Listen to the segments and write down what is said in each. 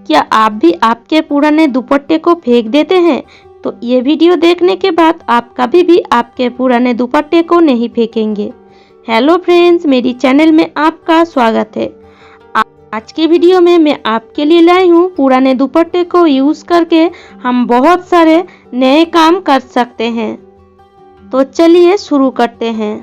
क्या आप भी आपके पुराने दुपट्टे को फेंक देते हैं? तो ये वीडियो देखने के बाद आप कभी भी आपके पुराने दुपट्टे को नहीं फेंकेंगे। हेलो फ्रेंड्स, मेरी चैनल में आपका स्वागत है। आज की वीडियो में मैं आपके लिए लाई हूँ पुराने दुपट्टे को यूज़ करके हम बहुत सारे नए काम कर सकते हैं। तो चलिए शुरू करते हैं।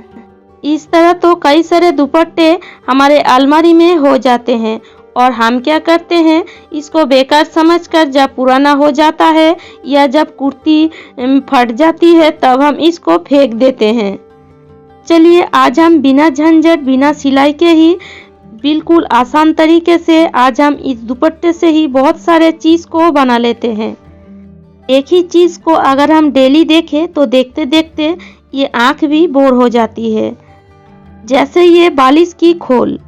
इस तरह तो कई सारे दुपट्टे हमारे अलमारी में हो जाते हैं और हम क्या करते हैं, इसको बेकार समझकर जब पुराना हो जाता है या जब कुर्ती फट जाती है तब हम इसको फेंक देते हैं। चलिए आज हम बिना झंझट बिना सिलाई के ही बिल्कुल आसान तरीके से आज हम इस दुपट्टे से ही बहुत सारे चीज़ को बना लेते हैं। एक ही चीज़ को अगर हम डेली देखें तो देखते देखते ये आँख भी बोर हो जाती है। जैसे ये बालिश की खोल,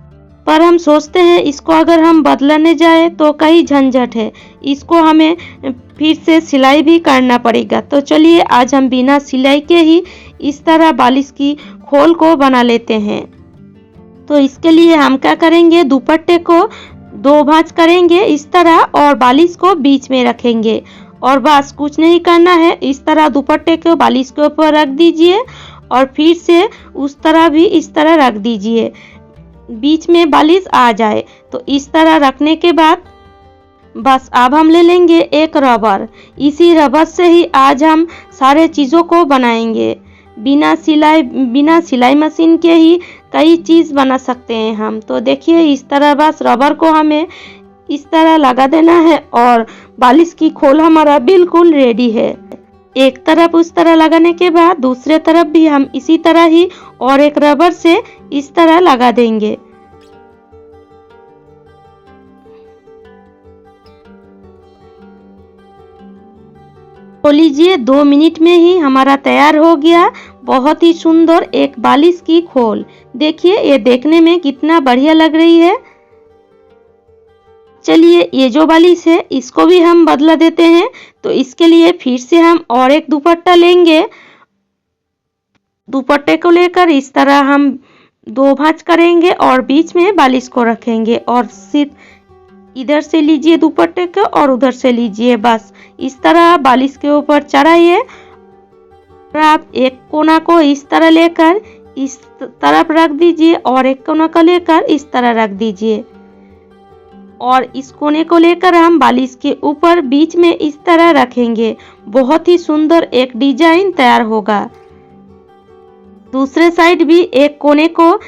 पर हम सोचते हैं इसको अगर हम बदलने जाए तो कई झंझट है, इसको हमें फिर से सिलाई भी करना पड़ेगा। तो चलिए आज हम बिना सिलाई के ही इस तरह बालिश की खोल को बना लेते हैं। तो इसके लिए हम क्या करेंगे, दुपट्टे को दो भांज करेंगे इस तरह और बालिश को बीच में रखेंगे और बस कुछ नहीं करना है। इस तरह दुपट्टे को बालिश के ऊपर रख दीजिए और फिर से उस तरह भी इस तरह रख दीजिए, बीच में बालिश आ जाए। तो इस तरह रखने के बाद बस अब हम ले लेंगे एक रबर। इसी रबर से ही आज हम सारे चीज़ों को बनाएंगे। बिना सिलाई मशीन के ही कई चीज़ बना सकते हैं हम। तो देखिए इस तरह बस रबर को हमें इस तरह लगा देना है और बालिश की खोल हमारा बिल्कुल रेडी है। एक तरफ उस तरह लगाने के बाद दूसरे तरफ भी हम इसी तरह ही और एक रबर से इस तरह लगा देंगे। तो लीजिए 2 मिनट में ही हमारा तैयार हो गया बहुत ही सुंदर एक बालिश की खोल। देखिए ये देखने में कितना बढ़िया लग रही है। चलिए ये जो बालिश है इसको भी हम बदला देते हैं। तो इसके लिए फिर से हम और एक दुपट्टा लेंगे। दुपट्टे को लेकर इस तरह हम दो भांज करेंगे और बीच में बालिश को रखेंगे और सिर्फ इधर से लीजिए दुपट्टे को और उधर से लीजिए, बस इस तरह बालिश के ऊपर चढ़ाइए। आप एक कोना को इस तरह लेकर इस तरफ रख दीजिए और एक कोना को लेकर इस तरह रख दीजिए और इस कोने को लेकर हम बालिश के ऊपर बीच में इस तरह रखेंगे। बहुत ही सुंदर एक डिजाइन तैयार होगा। दूसरे साइड भी एक कोने को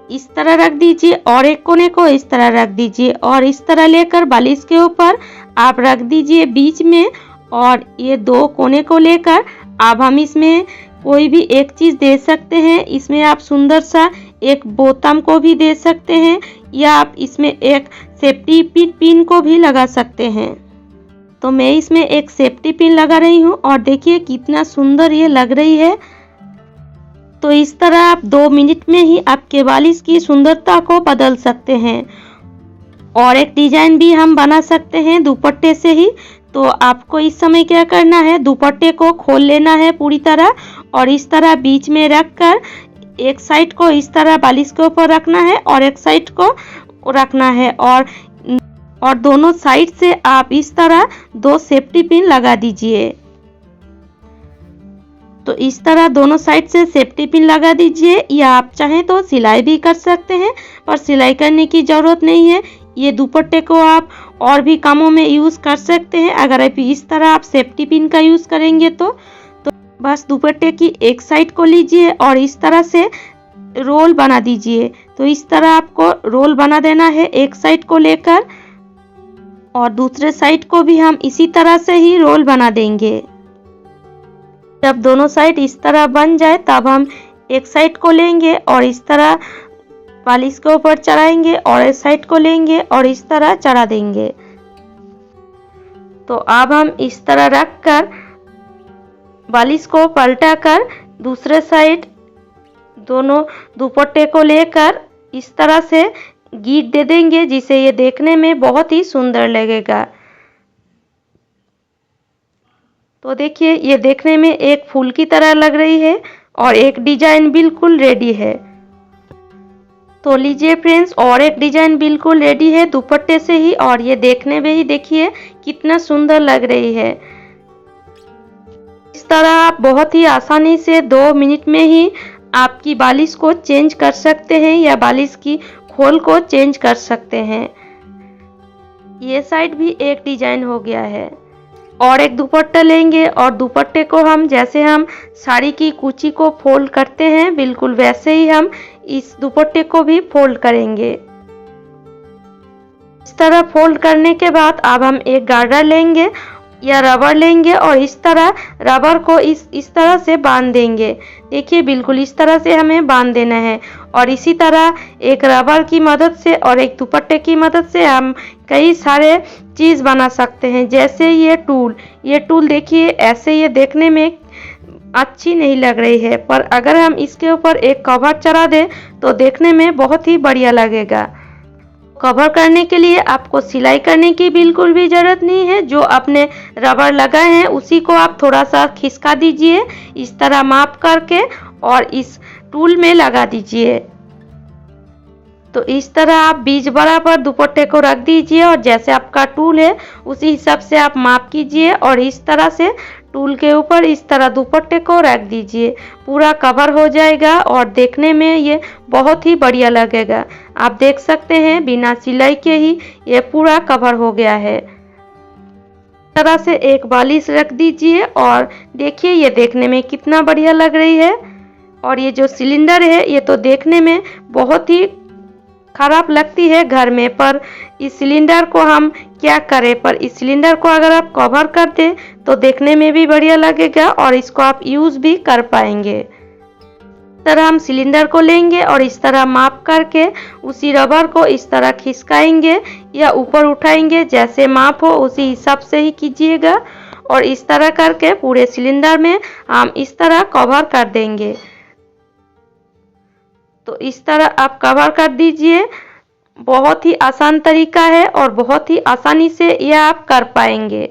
इस तरह रख दीजिए और एक कोने को इस तरह रख दीजिए और इस तरह लेकर बालिश के ऊपर आप रख दीजिए बीच में। और ये दो कोने को लेकर अब हम इसमें कोई भी एक चीज़ दे सकते हैं। इसमें आप सुंदर सा एक बोताम को भी दे सकते हैं या आप इसमें एक सेफ्टी पिन को भी लगा सकते हैं। तो मैं इसमें एक सेफ्टी पिन लगा रही हूँ और देखिए कितना सुंदर ये लग रही है। तो इस तरह आप 2 मिनट में ही आपके बालिश की सुंदरता को बदल सकते हैं और एक डिजाइन भी हम बना सकते हैं दुपट्टे से ही। तो आपको इस समय क्या करना है, दुपट्टे को खोल लेना है पूरी तरह और इस तरह बीच में रखकर एक साइड को इस तरह बालिश के ऊपर रखना है और एक साइड को रखना है और दोनों साइड से आप इस तरह 2 सेफ्टी पिन लगा दीजिए। तो इस तरह दोनों साइड से सेफ्टी पिन लगा दीजिए या आप चाहें तो सिलाई भी कर सकते हैं, पर सिलाई करने की ज़रूरत नहीं है। ये दुपट्टे को आप और भी कामों में यूज़ कर सकते हैं। अगर आप इस तरह आप सेफ्टी पिन का यूज़ करेंगे तो बस दुपट्टे की एक साइड को लीजिए और इस तरह से रोल बना दीजिए। तो इस तरह आपको रोल बना देना है एक साइड को लेकर और दूसरे साइड को भी हम इसी तरह से ही रोल बना देंगे। जब दोनों साइड इस तरह बन जाए तब हम एक साइड को लेंगे और इस तरह बालिश के ऊपर चढ़ाएंगे और एक साइड को लेंगे और इस तरह चढ़ा देंगे। तो अब हम इस तरह रखकर बालिश को पलटाकर दूसरे साइड दोनों दुपट्टे को लेकर इस तरह से गीट दे देंगे जिससे ये देखने में बहुत ही सुंदर लगेगा। तो देखिए ये देखने में एक फूल की तरह लग रही है और एक डिजाइन बिल्कुल रेडी है। तो लीजिए फ्रेंड्स, और एक डिजाइन बिल्कुल रेडी है दुपट्टे से ही, और ये देखने में ही देखिए कितना सुंदर लग रही है। इस तरह आप बहुत ही आसानी से 2 मिनट में ही आपकी बालिश को चेंज कर सकते हैं या बालिश की खोल को चेंज कर सकते हैं। ये साइड भी एक डिजाइन हो गया है। और एक दुपट्टा लेंगे और दुपट्टे को हम जैसे हम साड़ी की कुची को फोल्ड करते हैं बिल्कुल वैसे ही हम इस दुपट्टे को भी फोल्ड करेंगे। इस तरह फोल्ड करने के बाद अब हम एक गार्डर लेंगे या रबर लेंगे और इस तरह रबर को इस तरह से बांध देंगे। देखिए बिल्कुल इस तरह से हमें बांध देना है। और इसी तरह एक रबर की मदद से और एक दुपट्टे की मदद से हम कई सारे चीज़ बना सकते हैं। जैसे ये टूल देखिए ऐसे ये देखने में अच्छी नहीं लग रही है, पर अगर हम इसके ऊपर एक कवर चढ़ा दें तो देखने में बहुत ही बढ़िया लगेगा। कवर करने के लिए आपको सिलाई करने की बिल्कुल भी ज़रूरत नहीं है। जो आपने रबर लगाए हैं उसी को आप थोड़ा सा खिसका दीजिए इस तरह माप करके और इस टूल में लगा दीजिए। तो इस तरह आप बीच बराबर दुपट्टे को रख दीजिए और जैसे आपका टूल है उसी हिसाब से आप माप कीजिए और इस तरह से टूल के ऊपर इस तरह दुपट्टे को रख दीजिए। पूरा कवर हो जाएगा और देखने में ये बहुत ही बढ़िया लगेगा। आप देख सकते हैं बिना सिलाई के ही ये पूरा कवर हो गया है। इस तरह से एक बालिश रख दीजिए और देखिए ये देखने में कितना बढ़िया लग रही है। और ये जो सिलेंडर है ये तो देखने में बहुत ही खराब लगती है घर में, पर इस सिलेंडर को हम क्या करें, पर इस सिलेंडर को अगर आप कवर कर दें तो देखने में भी बढ़िया लगेगा और इसको आप यूज़ भी कर पाएंगे। इस तरह हम सिलेंडर को लेंगे और इस तरह माप करके उसी रबर को इस तरह खिसकाएंगे या ऊपर उठाएंगे, जैसे माप हो उसी हिसाब से ही कीजिएगा। और इस तरह करके पूरे सिलेंडर में हम इस तरह कवर कर देंगे। तो इस तरह आप कवर कर दीजिए। बहुत ही आसान तरीका है और बहुत ही आसानी से यह आप कर पाएंगे।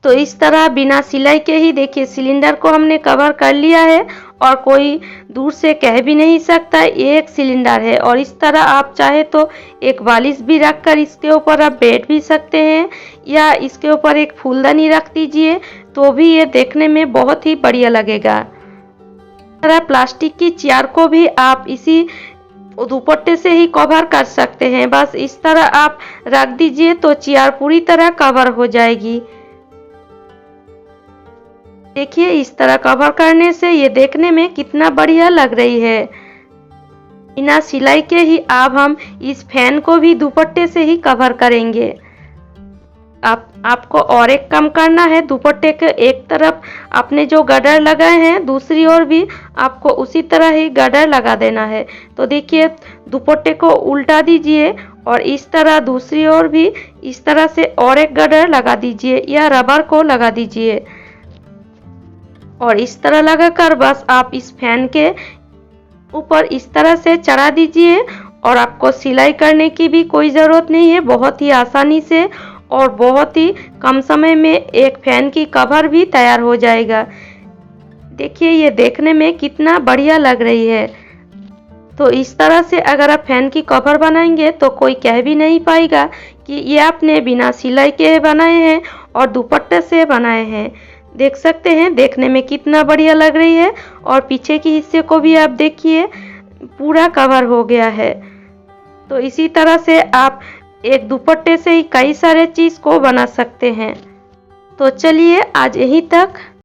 तो इस तरह बिना सिलाई के ही देखिए सिलेंडर को हमने कवर कर लिया है और कोई दूर से कह भी नहीं सकता ये एक सिलेंडर है। और इस तरह आप चाहे तो एक बालिश भी रखकर इसके ऊपर आप बैठ भी सकते हैं या इसके ऊपर एक फूलदानी रख दीजिए तो भी ये देखने में बहुत ही बढ़िया लगेगा। तरह प्लास्टिक की चेयर को भी आप इसी दुपट्टे से ही कवर कर सकते हैं। बस इस तरह आप रख दीजिए तो चेयर पूरी तरह कवर हो जाएगी। देखिए इस तरह कवर करने से ये देखने में कितना बढ़िया लग रही है। बिना सिलाई के ही अब हम इस फैन को भी दुपट्टे से ही कवर करेंगे। आपको और एक काम करना है, दुपट्टे के एक तरफ आपने जो गार्डर लगाए हैं दूसरी ओर भी आपको उसी तरह ही गार्डर लगा देना है। तो देखिए दुपट्टे को उल्टा दीजिए और इस तरह दूसरी ओर भी इस तरह से और एक गार्डर लगा दीजिए या रबर को लगा दीजिए और इस तरह लगाकर बस आप इस फैन के ऊपर इस तरह से चढ़ा दीजिए और आपको सिलाई करने की भी कोई ज़रूरत नहीं है। बहुत ही आसानी से और बहुत ही कम समय में एक फैन की कवर भी तैयार हो जाएगा। देखिए ये देखने में कितना बढ़िया लग रही है। तो इस तरह से अगर आप फैन की कवर बनाएंगे तो कोई कह भी नहीं पाएगा कि ये आपने बिना सिलाई के बनाए हैं और दुपट्टे से बनाए हैं। देख सकते हैं देखने में कितना बढ़िया लग रही है। और पीछे के हिस्से को भी आप देखिए पूरा कवर हो गया है। तो इसी तरह से आप एक दुपट्टे से ही कई सारे चीज़ को बना सकते हैं। तो चलिए आज यहीं तक।